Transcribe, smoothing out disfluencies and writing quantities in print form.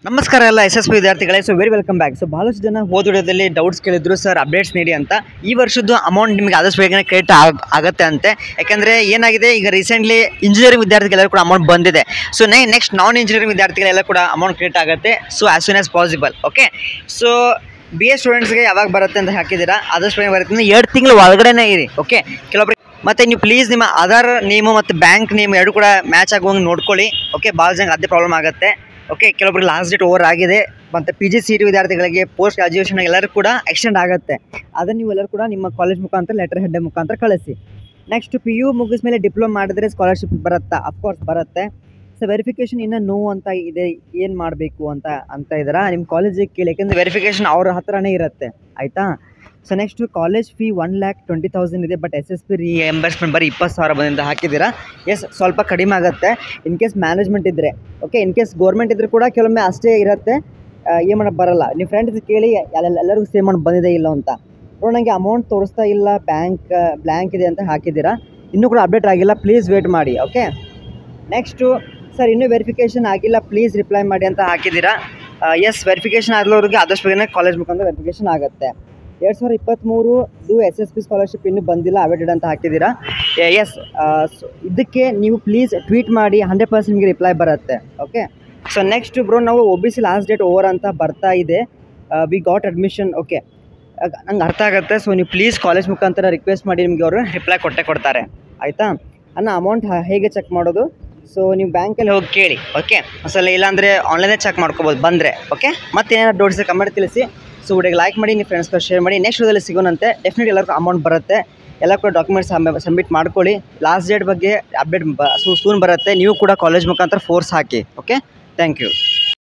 ನಮಸ್ಕಾರ ಎಲ್ಲ SSP ವಿದ್ಯಾರ್ಥಿಗಳೇ. Very welcome back. ಭಾಳಷ್ಟು ಜನ ಹೋದ ವಿಡಿಯೋದಲ್ಲಿ ಡೌಟ್ಸ್ ಕೇಳಿದ್ರು, ಸರ್ ಅಪ್ಡೇಟ್ಸ್ ನೀಡಿ ಅಂತ. ಈ ವರ್ಷದ್ದು ಅಮೌಂಟ್ ನಿಮಗೆ ಆದಷ್ಟು ಬೇಗನೆ ಕ್ರೆಡಿಟ್ ಆಗುತ್ತೆ ಅಂತೆ. ಯಾಕಂದರೆ ಏನಾಗಿದೆ, ಈಗ ರೀಸೆಂಟ್ಲಿ ಇಂಜಿನಿಯರಿಂಗ್ ವಿದ್ಯಾರ್ಥಿಗಳೆಲ್ಲ ಕೂಡ ಅಮೌಂಟ್ ಬಂದಿದೆ. ಸೊ ನೆಕ್ಸ್ಟ್ ನಾನ್ ಇಂಜಿನಿಯರಿಂಗ್ ವಿದ್ಯಾರ್ಥಿಗಳೆಲ್ಲ ಕೂಡ ಅಮೌಂಟ್ ಕ್ರೆಡಿಟ್ ಆಗುತ್ತೆ. So as soon as possible. Okay, so BA ಸ್ಟೂಡೆಂಟ್ಸ್ಗೆ ಯಾವಾಗ ಬರುತ್ತೆ ಅಂತ ಹಾಕಿದ್ದೀರಾ, ಆದಷ್ಟು ಬೇಗ ಬರುತ್ತೆ. 2 ತಿಂಗಳು ಒಳಗಡೆನೇ ಇರಿ. ಓಕೆ, ಕೆಲವೊಬ್ಬರು ಮತ್ತು ನೀವು ಪ್ಲೀಸ್ ನಿಮ್ಮ ಆಧಾರ್ ನೇಮು ಮತ್ತು ಬ್ಯಾಂಕ್ ನೇಮ್ ಎರಡು ಕೂಡ ಮ್ಯಾಚ್ ಆಗುವಂಗೆ ನೋಡ್ಕೊಳ್ಳಿ. ಓಕೆ, ಭಾಳ ಜನಕ್ಕೆ ಅದೇ ಪ್ರಾಬ್ಲಮ್ ಆಗುತ್ತೆ. ಓಕೆ, ಕೆಲವೊಬ್ರಿಗೆ ಲಾಸ್ಟ್ ಡೇಟ್ ಓವರ್ ಆಗಿದೆ. ಮತ್ತು PGCET ವಿದ್ಯಾರ್ಥಿಗಳಿಗೆ ಪೋಸ್ಟ್ ಗ್ರಾಜ್ಯುಯೇಷನ್ ಎಲ್ಲರೂ ಕೂಡ ಎಕ್ಸ್ಟೆಂಡ್ ಆಗುತ್ತೆ. ಅದನ್ನು ನೀವೆಲ್ಲರೂ ಕೂಡ ನಿಮ್ಮ ಕಾಲೇಜ್ ಮುಖಾಂತರ ಲೆಟರ್ ಹೆಡ್ ಮುಖಾಂತರ ಕಳಿಸಿ. ನೆಕ್ಸ್ಟ್ PU ಮುಗಿದ ಮೇಲೆ ಡಿಪ್ಲೊಮಾ ಮಾಡಿದ್ರೆ ಸ್ಕಾಲರ್ಶಿಪ್ ಬರುತ್ತಾ? ಅಫ್ಕೋರ್ಸ್ ಬರುತ್ತೆ. ಸೊ ವೆರಿಫಿಕೇಷನ್ ಇನ್ನೂ ನೋ ಅಂತ ಇದೆ, ಏನು ಮಾಡಬೇಕು ಅಂತ ಇದ್ದೀರಾ, ನಿಮ್ಮ ಕಾಲೇಜಿಗೆ ಕೇಳಿ. ಯಾಕೆಂದರೆ ವೆರಿಫಿಕೇಷನ್ ಅವ್ರ ಹತ್ರನೇ ಇರುತ್ತೆ, ಆಯಿತಾ. ಸೊ ನೆಕ್ಸ್ಟು ಕಾಲೇಜ್ ಫೀ 1,20,000 ಇದೆ. ಬಟ್ SSP ರಿಎಂಬರ್ಸ್ಮೆಂಟ್ ಬರೀ 20,000 ಬಂದಿಂದ ಹಾಕಿದ್ದೀರಾ. ಎಸ್, ಸ್ವಲ್ಪ ಕಡಿಮೆ ಆಗುತ್ತೆ ಇನ್ ಕೇಸ್ ಮ್ಯಾನೇಜ್ಮೆಂಟ್ ಇದ್ದರೆ. ಓಕೆ, ಇನ್ ಕೇಸ್ ಗೋರ್ಮೆಂಟ್ ಇದ್ದರೆ ಕೂಡ ಕೆಲವೊಮ್ಮೆ ಅಷ್ಟೇ ಇರುತ್ತೆ, ಏನು ಮಾಡೋಕ್ಕೆ ಬರೋಲ್ಲ. ನಿಮ್ಮ ಫ್ರೆಂಡ್ಸ್ ಕೇಳಿ ಎಲ್ಲರಿಗೂ ಸೇಮ್ ಅಮೌಂಟ್ ಬಂದಿದೆ ಇಲ್ಲ ಅಂತ. ನನಗೆ ಅಮೌಂಟ್ ತೋರಿಸ್ತಾ ಇಲ್ಲ, ಬ್ಲ್ಯಾಂಕ್ ಇದೆ ಅಂತ ಹಾಕಿದ್ದೀರಾ. ಇನ್ನೂ ಕೂಡ ಅಪ್ಡೇಟ್ ಆಗಿಲ್ಲ, ಪ್ಲೀಸ್ ವೇಟ್ ಮಾಡಿ. ಓಕೆ, ನೆಕ್ಸ್ಟು ಸರ್ ಇನ್ನೂ ವೆರಿಫಿಕೇಷನ್ ಆಗಿಲ್ಲ, ಪ್ಲೀಸ್ ರಿಪ್ಲೈ ಮಾಡಿ ಅಂತ ಹಾಕಿದ್ದೀರಾ. ಎಸ್, ವೆರಿಫಿಕೇಷನ್ ಆದವ್ರಿಗೆ ಆದಷ್ಟು ಬೇಗನೆ ಕಾಲೇಜ್ ಮುಖಾಂತರ ವೆರಿಫಿಕೇಷನ್ ಆಗುತ್ತೆ. 2023 SSP ಸ್ಕಾಲರ್ಶಿಪ್ ಇನ್ನೂ ಬಂದಿಲ್ಲ, ಅವೇಟೆಡ್ ಅಂತ ಹಾಕಿದ್ದೀರಾ. ಎಸ್, ಇದಕ್ಕೆ ನೀವು ಪ್ಲೀಸ್ ಟ್ವೀಟ್ ಮಾಡಿ, 100% ನಿಮಗೆ ರಿಪ್ಲೈ ಬರುತ್ತೆ. ಓಕೆ, ಸೊ ನೆಕ್ಸ್ಟ್ ಬ್ರೋ, ನಾವು OBC ಲಾಸ್ಟ್ ಡೇಟ್ ಓವರ್ ಅಂತ ಬರ್ತಾ ಇದೆ. We got admission. ಓಕೆ, ನಂಗೆ ಅರ್ಥ ಆಗುತ್ತೆ. ಸೊ ನೀವು ಪ್ಲೀಸ್ ಕಾಲೇಜ್ ಮುಖಾಂತರ ರಿಕ್ವೆಸ್ಟ್ ಮಾಡಿ, ನಿಮಗೆ ಅವರು ರಿಪ್ಲೈ ಕೊಡ್ತಾರೆ, ಆಯಿತಾ. ಅಮೌಂಟ್ ಹೇಗೆ ಚೆಕ್ ಮಾಡೋದು? ಸೊ ನೀವು ಬ್ಯಾಂಕಲ್ಲಿ ಹೋಗಿ ಕೇಳಿ. ಓಕೆ, ಅಸಲ ಇಲ್ಲಾಂದರೆ ಆನ್ಲೈನೇ ಚೆಕ್ ಮಾಡ್ಕೋಬೋದು ಬಂದರೆ. ಓಕೆ, ಮತ್ತೇನಾದ್ರು ಡೌಟ್ಸ್ ಕಮೆಂಟ್ ತಿಳಿಸಿ. ಸೊ ವಿಡಿಯೋಗೆ ಲೈಕ್ ಮಾಡಿ, ನಿಮ್ಮ ಫ್ರೆಂಡ್ಸ್ಗೆ ಶೇರ್ ಮಾಡಿ. ನೆಕ್ಸ್ಟ್ ವಿಡಿಯೋದಲ್ಲಿ ಸಿಗೋಣಂತೆ. ಡೆಫಿನೆಟ್ಲಿ ಎಲ್ಲರಿಗೂ ಅಮೌಂಟ್ ಬರುತ್ತೆ. ಎಲ್ಲ ಕೂಡ ಡಾಕ್ಯುಮೆಂಟ್ಸ್ ಸಬ್ಮಿಟ್ ಮಾಡ್ಕೊಳ್ಳಿ. ಲಾಸ್ಟ್ ಡೇಟ್ ಬಗ್ಗೆ ಅಪ್ಡೇಟ್ ಸೂನ್ ಬರುತ್ತೆ. ನೀವು ಕೂಡ ಕಾಲೇಜ್ ಮುಖಾಂತರ ಫೋರ್ಸ್ ಹಾಕಿ. Okay, thank you.